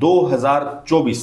2024।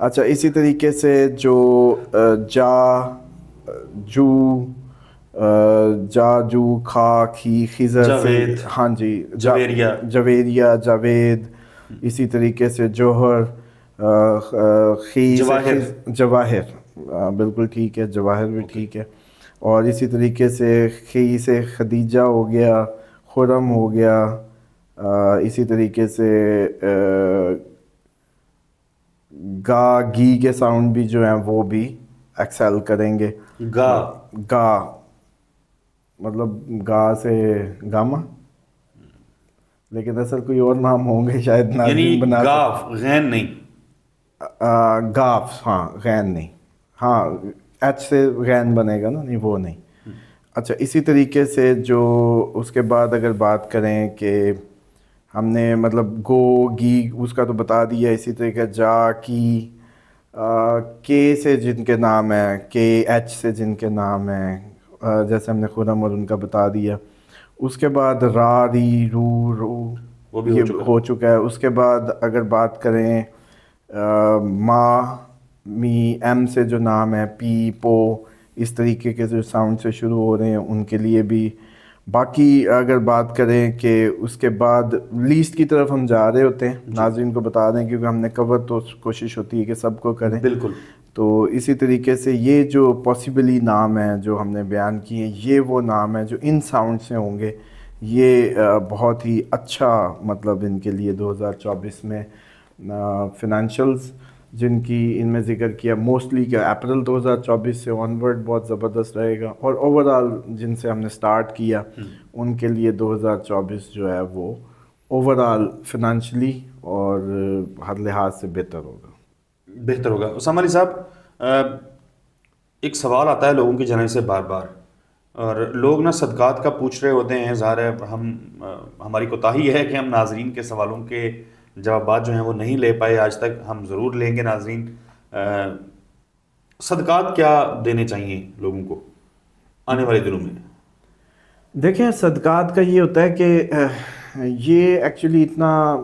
اچھا اسی طریقے سے جو جو کھا کھی خزر سے ہاں جی جویریہ جاوید، اسی طریقے سے جوہر خی جواہر بالکل ٹھیک ہے، جواہر بھی ٹھیک ہے. اور اسی طریقے سے خی سے خدیجہ ہو گیا، خرم ہو گیا. اسی طریقے سے گا گی کے ساؤنڈ بھی جو ہیں وہ بھی ایکسیل کریں گے. گا مطلب گا سے گاما، لیکن اصل کوئی اور نام ہوں گے شاید ناظرین بنا گاف غین نہیں، گاف ہاں غین نہیں، ہاں ایچ سے غین بنے گا نا، نہیں وہ نہیں. اچھا اسی طریقے سے جو اس کے بعد اگر بات کریں کہ ہم نے مطلب گو گی اس کا تو بتا دیا. اسی طریقے جا کی کے سے جن کے نام ہیں، کے ایچ سے جن کے نام ہیں، جیسے ہم نے خرم اور ان کا بتا دیا. اس کے بعد را ری رو رو وہ بھی یہ ہو چکا ہے. اس کے بعد اگر بات کریں ما می ایم سے جو نام ہے، پی پو، اس طریقے کے جو ساؤنڈ سے شروع ہو رہے ہیں ان کے لیے بھی. باقی اگر بات کریں کہ اس کے بعد لیسٹ کی طرف ہم جا رہے ہوتے ہیں، ناظرین کو بتا دیں کیونکہ ہم نے کور تو کوشش ہوتی ہے کہ سب کو کریں. بالکل. تو اسی طریقے سے یہ جو پاسبلی نام ہیں جو ہم نے بیان کیے، یہ وہ نام ہیں جو ان ساؤنڈ سے ہوں گے. یہ بہت ہی اچھا مطلب ان کے لیے 2024 میں فنانشلز جن کی ان میں ذکر کیا موسٹلی کہ اپریل 2024 سے آن ورڈ بہت زبردست رہے گا. اور اوور آل جن سے ہم نے سٹارٹ کیا ان کے لیے 2024 جو ہے وہ اوور آل فنانشلی اور ہر لحاظ سے بہتر ہوگا. اسامہ علی صاحب، ایک سوال آتا ہے لوگوں کی جانب سے بار بار، اور لوگ نا صدقات کا پوچھ رہے ہوتے ہیں. ظاہر ہے ہماری کوتاہی ہے کہ ہم ناظرین کے سوالوں کے جوابات جو ہیں وہ نہیں لے پائے آج تک. ہم ضرور لیں گے. ناظرین، صدقات کیا دینے چاہیے لوگوں کو آنے والے دنوں میں؟ دیکھیں صدقات کا یہ ہوتا ہے کہ یہ ایکچولی اتنا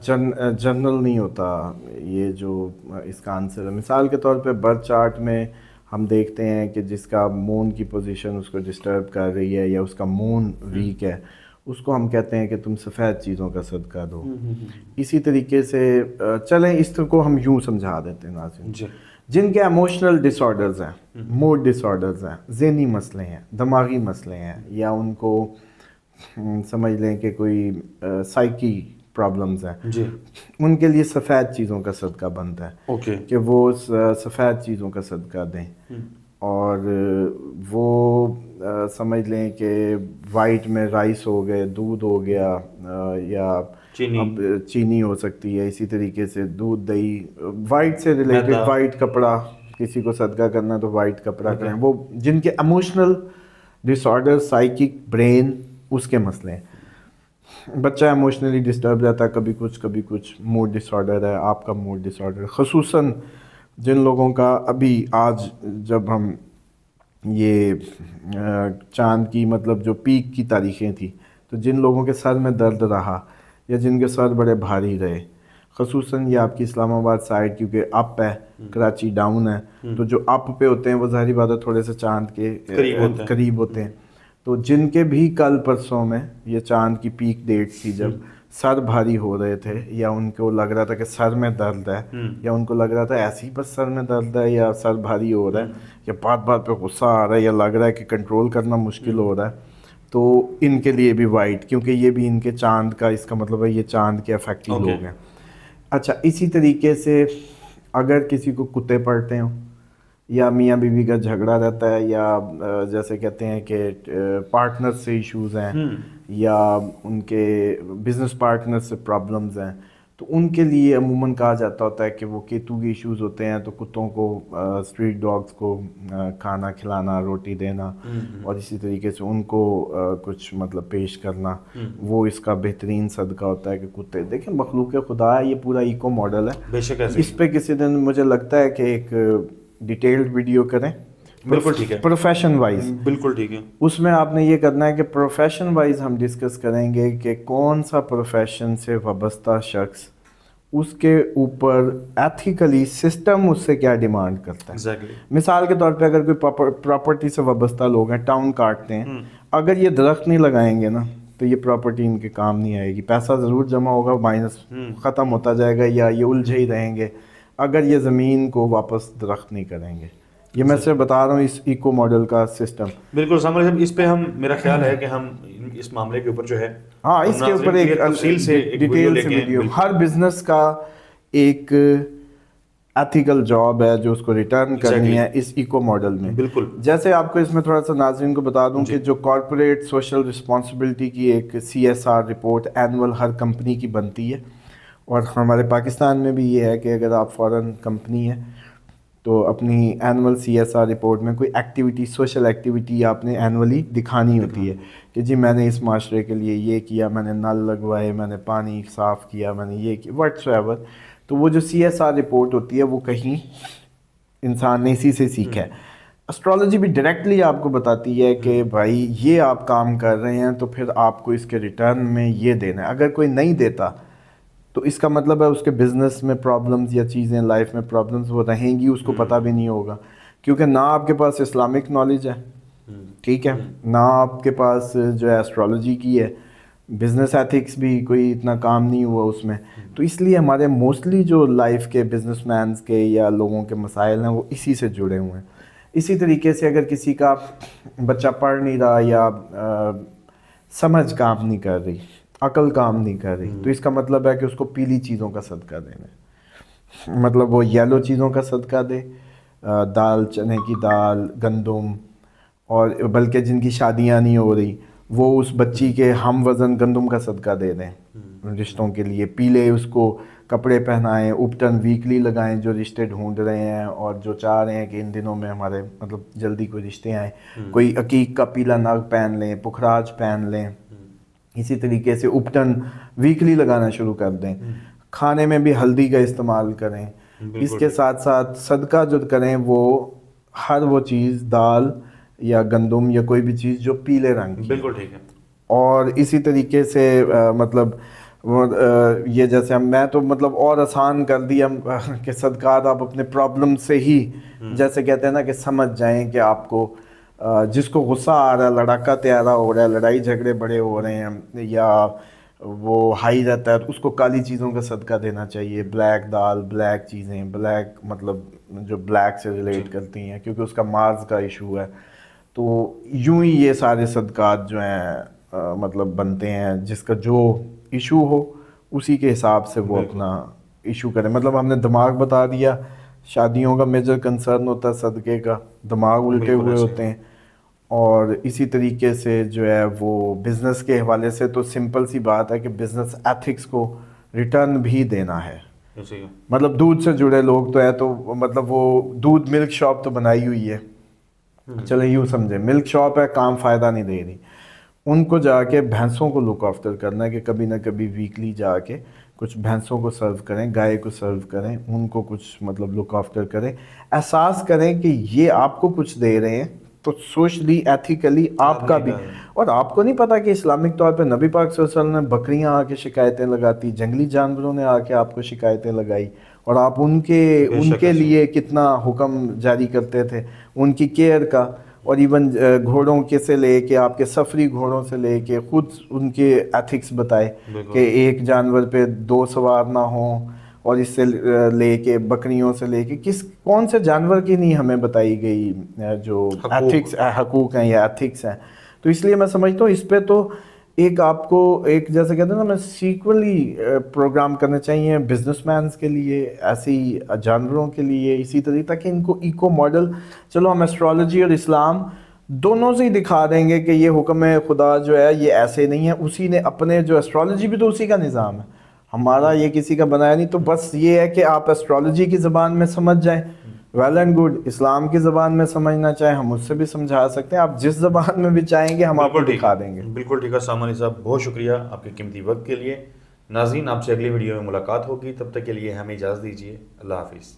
جنرل نہیں ہوتا یہ جو اس کا آنسر ہے. مثال کے طور پہ برتھ چارٹ میں ہم دیکھتے ہیں کہ جس کا مون کی پوزیشن اس کو ڈسٹرب کر رہی ہے یا اس کا مون ویک ہے، اس کو ہم کہتے ہیں کہ تم سفید چیزوں کا صدقہ دو. اسی طریقے سے چلیں اس کو ہم یوں سمجھا دیتے ہیں ناظرین، جن کے ایموشنل ڈس آرڈرز ہیں، موڈ ڈس آرڈرز ہیں، ذہنی مسئلے ہیں، دماغی مسئلے ہیں، یا ان کو سمجھ لیں کہ کوئی سائیکی پرابلمز ہیں، ان کے لیے سفید چیزوں کا صدقہ بنتا ہے کہ وہ سفید چیزوں کا صدقہ دیں. اور وہ سمجھ لیں کہ وائٹ میں رائس ہو گئے، دودھ ہو گیا، یا چینی ہو سکتی ہے. اسی طریقے سے دودھ، دہی، وائٹ سے ریلیٹڈ، وائٹ کپڑا، کسی کو صدقہ کرنا تو وائٹ کپڑا کریں. وہ جن کے ایموشنل ڈس آرڈر، سائیکک، برین، اس کے مسئلے ہیں. بچہ ایموشنلی ڈسٹرب رہتا ہے، کبھی کچھ موڈ ڈس آرڈر ہے، آپ کا موڈ ڈس آرڈر، خصوصاً جن لوگوں کا ابھی آج جب ہم یہ چاند کی مطلب جو پیک کی تاریخیں تھیں، تو جن لوگوں کے سر میں درد رہا یا جن کے سر بڑے بھاری رہے، خصوصاً یہ آپ کی اسلام آباد سائڈ کیونکہ اپ ہے، کراچی ڈاؤن ہے، تو جو اپ پہ ہوتے ہیں وہ ظاہری بات ہے تھوڑے سے چاند کے قریب ہوتے ہیں. تو جن کے بھی کل پرسوں میں یہ چاند کی پیک ڈیٹ تھی جب سر بھاری ہو رہے تھے، یا ان کو لگ رہا تھا کہ سر میں درد ہے، یا ان کو لگ رہا تھا ایسے ہی بس سر میں درد ہے، یا سر بھاری ہو رہا ہے، یا بات پہ غصہ آ رہا ہے، یا لگ رہا ہے کہ کنٹرول کرنا مشکل ہو رہا ہے، تو ان کے لیے بھی وائٹ، کیونکہ یہ بھی ان کے چاند کا، اس کا مطلب ہے یہ چاند کے افیکٹو لوگ ہیں. اچھا اسی طریقے سے اگر کسی کو کتے پڑتے ہوں، یا میاں بیوی کا جھگڑا رہتا ہے، یا جیسے کہتے ہیں کہ پارٹنر سے ایشوز ہیں، یا ان کے بزنس پارٹنر سے پرابلمز ہیں، تو ان کے لیے عموماً کہا جاتا ہوتا ہے کہ وہ کیتو کے ایشوز ہوتے ہیں، تو کتوں کو، اسٹریٹ ڈاگس کو کھانا کھلانا، روٹی دینا، اور اسی طریقے سے ان کو کچھ مطلب پیش کرنا، وہ اس کا بہترین صدقہ ہوتا ہے. کہ کتے دیکھیں مخلوق خدا ہے، یہ پورا ایکو ماڈل ہے. بے شک اس پہ کسی دن مجھے لگتا ہے کہ ایک ڈیٹیلڈ ویڈیو کریں. بالکل ٹھیک ہے. پروفیشن وائز بالکل ٹھیک ہے. اس میں آپ نے یہ کرنا ہے کہ پروفیشن وائز ہم ڈسکس کریں گے کہ کون سا پروفیشن سے وابستہ شخص اس کے اوپر ایتھیکلی سسٹم اس سے کیا ڈیمانڈ کرتا ہے. مثال کے طور پہ اگر کوئی پراپرٹی سے وابستہ لوگ ہیں, ٹاؤن کاٹتے ہیں, اگر یہ درخت نہیں لگائیں گے نا تو یہ پراپرٹی ان کے کام نہیں آئے گی. پیسہ ضرور جمع ہوگا, مائنس ختم ہوتا جائے گا, یا یہ الجھے ہی رہیں گے اگر یہ زمین کو واپس درخت نہیں کریں گے. یہ میں سے بتا رہا ہوں اس ایکو ماڈل کا سسٹم. بالکل سامنے صاحب, اس پہ ہم, میرا خیال ہے کہ ہم اس معاملے کے اوپر جو ہے, ہاں اس کے اوپر ایک تفصیل سے ڈیٹیل سے ویڈیو. ہر بزنس کا ایک ایتھیکل جاب ہے جو اس کو ریٹرن کرنی ہے اس ایکو ماڈل میں. بالکل. جیسے آپ کو اس میں تھوڑا سا ناظرین کو بتا دوں کہ جو کارپوریٹ سوشل رسپانسبلٹی کی ایک CSR رپورٹ اینول ہر کمپنی کی بنتی ہے, اور ہمارے پاکستان میں بھی یہ ہے کہ اگر آپ فارن کمپنی ہے تو اپنی اینول CSR رپورٹ میں کوئی ایکٹیویٹی, سوشل ایکٹیویٹی آپ نے اینولی دکھانی ہوتی ہے کہ جی میں نے اس معاشرے کے لیے یہ کیا, میں نے نل لگوائے, میں نے پانی صاف کیا, میں نے یہ کیا, واٹس ایور. تو وہ جو CSR رپورٹ ہوتی ہے وہ کہیں انسان نے اسی سے سیکھا ہے. اسٹرالوجی بھی ڈائریکٹلی آپ کو بتاتی ہے کہ بھائی یہ آپ کام کر رہے ہیں تو پھر آپ کو اس کے ریٹرن میں یہ دینا ہے. اگر کوئی نہیں دیتا تو اس کا مطلب ہے اس کے بزنس میں پرابلمز یا چیزیں لائف میں پرابلمز وہ رہیں گی, اس کو پتہ بھی نہیں ہوگا, کیونکہ نہ آپ کے پاس اسلامک نالج ہے, ٹھیک ہے, نہ آپ کے پاس جو ہے اسٹرالوجی کی ہے, بزنس ایتھکس بھی کوئی اتنا کام نہیں ہوا اس میں. تو اس لیے ہمارے موسٹلی جو لائف کے بزنس مینس کے یا لوگوں کے مسائل ہیں وہ اسی سے جڑے ہوئے ہیں. اسی طریقے سے اگر کسی کا بچہ پڑھ نہیں رہا یا سمجھ کام نہیں کر رہی, عقل کام نہیں کر رہی, تو اس کا مطلب ہے کہ اس کو پیلی چیزوں کا صدقہ دینا ہے. مطلب وہ یلو چیزوں کا صدقہ دے, دال, چنے کی دال, گندم, اور بلکہ جن کی شادیاں نہیں ہو رہی وہ اس بچی کے ہم وزن گندم کا صدقہ دے دیں رشتوں کے لیے. پیلے اس کو کپڑے پہنائیں, اپٹن ویکلی لگائیں جو رشتے ڈھونڈ رہے ہیں اور جو چاہ رہے ہیں کہ ان دنوں میں ہمارے مطلب جلدی کوئی رشتے آئیں. کوئی عقیق کا پیلا نگ پہن لیں, پکھراج پہن لیں. اسی طریقے سے اپٹن ویکلی لگانا شروع کر دیں. کھانے میں بھی ہلدی کا استعمال کریں. اس کے ساتھ ساتھ صدقہ جو کریں وہ ہر وہ چیز, دال یا گندم یا کوئی بھی چیز جو پیلے رنگ کی. بالکل ٹھیک ہے. اور اسی طریقے سے مطلب یہ جیسے میں تو مطلب اور آسان کر دیا کہ صدقات آپ اپنے پرابلم سے ہی, جیسے کہتے ہیں نا کہ سمجھ جائیں کہ آپ کو جس کو غصہ آ رہا ہے, لڑاکا تیارا ہو رہا ہے, لڑائی جھگڑے بڑے ہو رہے ہیں, یا وہ ہائی رہتا ہے, تو اس کو کالی چیزوں کا صدقہ دینا چاہیے. بلیک دال, بلیک چیزیں, بلیک مطلب جو بلیک سے ریلیٹ کرتی ہیں کیونکہ اس کا مارز کا ایشو ہے. تو یوں ہی یہ سارے صدقات جو ہیں مطلب بنتے ہیں, جس کا جو ایشو ہو اسی کے حساب سے وہ اپنا ایشو کرے. مطلب ہم نے دماغ بتا دیا, شادیوں کا میجر کنسرن ہوتا ہے صدقے کا, دماغ الٹے ہوئے ہوتے ہیں. اور اسی طریقے سے جو ہے وہ بزنس کے حوالے سے تو سمپل سی بات ہے کہ بزنس ایتھکس کو ریٹرن بھی دینا ہے. مطلب دودھ سے جڑے لوگ تو ہے, تو مطلب وہ دودھ ملک شاپ تو بنائی ہوئی ہے, چلے یوں سمجھیں ملک شاپ ہے, کام فائدہ نہیں دے رہی. ان کو جا کے بھینسوں کو لک آفٹر کرنا ہے کہ کبھی نہ کبھی ویکلی جا کے کچھ بھینسوں کو سرو کریں, گائے کو سرو کریں, ان کو کچھ مطلب لک آفٹر کریں. احساس کریں کہ یہ آپ کو کچھ دے رہے ہیں تو سوشلی ایتھیکلی آپ کا بھی. اور آپ کو نہیں پتا کہ اسلامک طور پہ نبی پاک صلی اللہ علیہ وسلم نے بکریاں آ کے شکایتیں لگاتی, جنگلی جانوروں نے آ کے آپ کو شکایتیں لگائی, اور آپ ان کے لیے کتنا حکم جاری کرتے تھے, ان کی کیئر کا. اور ایون گھوڑوں کے سے لے کے آپ کے سفری گھوڑوں سے لے کے خود ان کے ایتھکس بتائے کہ ایک جانور پہ 2 سوار نہ ہوں, اور اس سے لے کے بکریوں سے لے کے کون سے جانور کی نہیں ہمیں بتائی گئی جو ایتھکس حقوق ہیں یا ایتھکس ہیں. تو اس لیے میں سمجھتا ہوں اس پہ تو ایک آپ کو ایک جیسے کہتے ہیں نا, میں سیکولی پروگرام کرنے چاہیے بزنس مینس کے لیے, ایسی جانوروں کے لیے, اسی طریقے تاکہ ان کو ایکو ماڈل, چلو ہم ایسٹرالوجی اور اسلام دونوں سے ہی دکھا دیں گے کہ یہ حکم خدا جو ہے یہ ایسے نہیں ہے. اسی نے اپنے جو ایسٹرالوجی بھی تو اسی کا نظام ہے, ہمارا یہ کسی کا بنایا نہیں. تو بس یہ ہے کہ آپ ایسٹرالوجی کی زبان میں سمجھ جائیں, ویل اینڈ گڈ. اسلام کی زبان میں سمجھنا چاہیں ہم اس سے بھی سمجھا سکتے ہیں, آپ جس زبان میں بھی چاہیں گے ہم آپ کو دکھا دیں گے. بالکل ٹھیک ہے. سامان علی صاحب بہت شکریہ آپ کے قیمتی وقت کے لیے. ناظرین آپ سے اگلی ویڈیو میں ملاقات ہوگی, تب تک کے لیے ہمیں اجازت دیجیے. اللہ حافظ.